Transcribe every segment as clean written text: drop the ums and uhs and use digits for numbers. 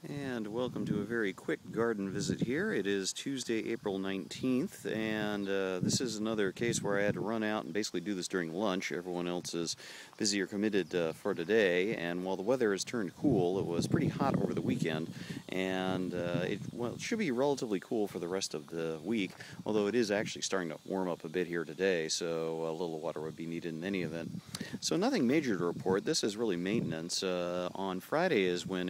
And welcome to a very quick garden visit here. It is Tuesday, April 19th, and this is another case where I had to run out and basically do this during lunch. Everyone else is busy or committed for today, and while the weather has turned cool, it was pretty hot over the weekend, and it should be relatively cool for the rest of the week, although it is actually starting to warm up a bit here today, so a little water would be needed in any event. So nothing major to report. This is really maintenance. On Friday is when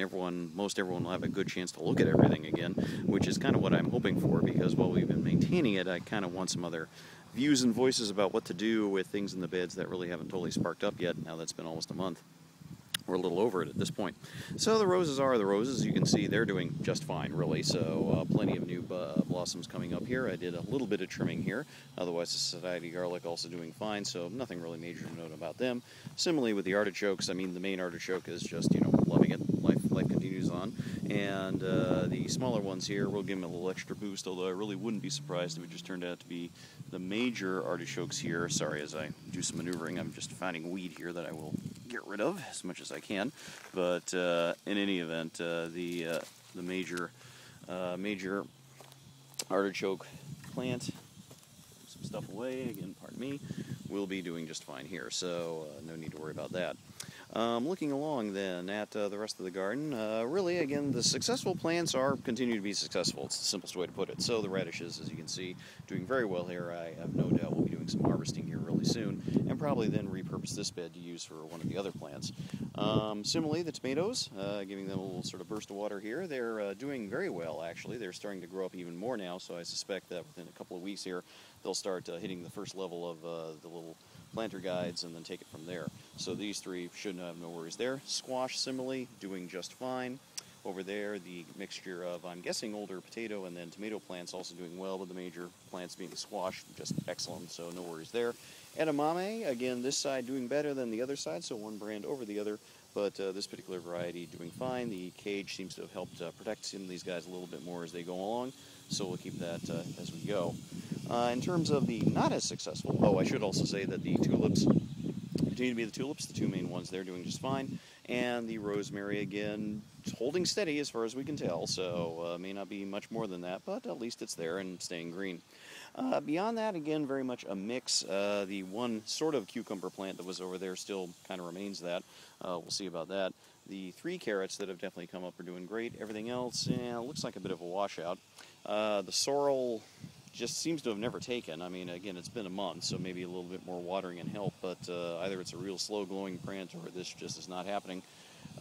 most everyone will have a good chance to look at everything again, which is kind of what I'm hoping for, because while we've been maintaining it, I kind of want some other views and voices about what to do with things in the beds that really haven't totally sparked up yet, now that's been almost a month. We're a little over it at this point. So the roses are the roses. You can see they're doing just fine, really. So plenty of new blossoms coming up here. I did a little bit of trimming here. Otherwise, the Society Garlic also doing fine, so nothing really major to note about them. Similarly with the artichokes, I mean, the main artichoke is just, loving it. Life continues on. And the smaller ones here, we'll give them a little extra boost, although I really wouldn't be surprised if it just turned out to be the major artichokes here. Sorry, as I do some maneuvering, I'm just finding weed here that I will get rid of as much as I can. But in any event, the major artichoke plant, some stuff away, again, pardon me, will be doing just fine here, so no need to worry about that. Looking along then at the rest of the garden, really, again, the successful plants continue to be successful. It's the simplest way to put it. So the radishes, as you can see, doing very well here. I have no doubt we'll be doing some harvesting here really soon, and probably then repurpose this bed to use for one of the other plants. Similarly, the tomatoes, giving them a little sort of burst of water here. They're doing very well, actually. They're starting to grow up even more now, so I suspect that within a couple of weeks here, they'll start hitting the first level of the little planter guides and then take it from there. So these three shouldn't have no worries there. Squash, similarly, doing just fine. Over there, the mixture of, I'm guessing, older potato and then tomato plants also doing well, with the major plants being the squash, just excellent, so no worries there. Edamame, again, this side doing better than the other side, so one brand over the other, but this particular variety doing fine. The cage seems to have helped protect some of these guys a little bit more as they go along, so we'll keep that as we go. In terms of the not as successful, I should also say that the tulips continue to be the tulips, the two main ones, they're doing just fine, and the rosemary, again, holding steady as far as we can tell, so may not be much more than that, but at least it's there and staying green. Beyond that, again, very much a mix. The one sort of cucumber plant that was over there still kind of remains that. We'll see about that. The 3 carrots that have definitely come up are doing great. Everything else, looks like a bit of a washout. The sorrel just seems to have never taken. I mean, again, it's been a month, so maybe a little bit more watering and help, but either it's a real slow-glowing plant or this just is not happening.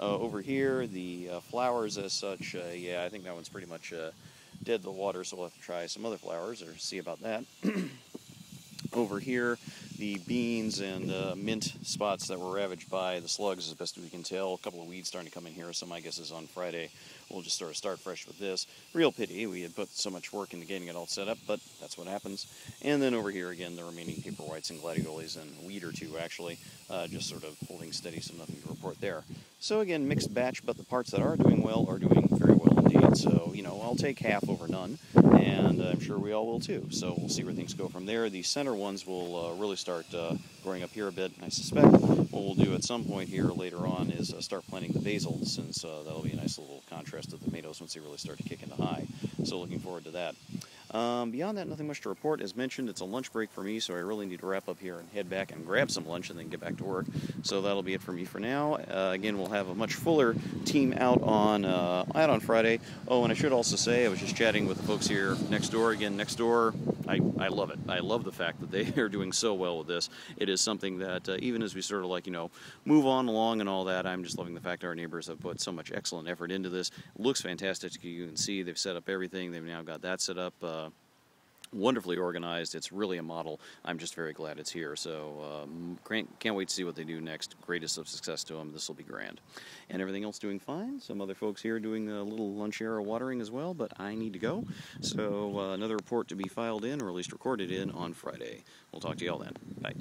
Over here, the flowers as such, yeah, I think that one's pretty much dead to the water, so we'll have to try some other flowers or see about that. Over here, the beans and mint spots that were ravaged by the slugs, as best we can tell. A couple of weeds starting to come in here, so my guess is on Friday we'll just sort of start fresh with this. Real pity, we had put so much work into getting it all set up, but that's what happens. And then over here again, the remaining paper whites and gladioles, and a weed or two actually, just sort of holding steady, so nothing to report there. So again, mixed batch, but the parts that are doing well are doing very well indeed. So, I'll take half over none, and I'm sure we all will too. So we'll see where things go from there. The center ones will really start growing up here a bit, and I suspect what we'll do at some point here later on is start planting the basil, since that'll be a nice little contrast to the tomatoes once they really start to kick into high. So looking forward to that. Beyond that, nothing much to report. As mentioned, it's a lunch break for me, so I really need to wrap up here and head back and grab some lunch and then get back to work. So that'll be it for me for now. Again, we'll have a much fuller team out on Friday. Oh, and I should also say, I was just chatting with the folks here next door. Again, next door, I love it. I love the fact that they are doing so well with this. It is something that, even as we sort of move on along and all that, I'm just loving the fact our neighbors have put so much excellent effort into this. It looks fantastic. You can see they've set up everything. They've now got that set up. Wonderfully organized. It's really a model. I'm just very glad it's here. So can't wait to see what they do next. Greatest of success to them. This will be grand. And everything else doing fine. Some other folks here doing a little lunch era watering as well, but I need to go. So another report to be filed in, or at least recorded in, on Friday. We'll talk to y'all then. Bye.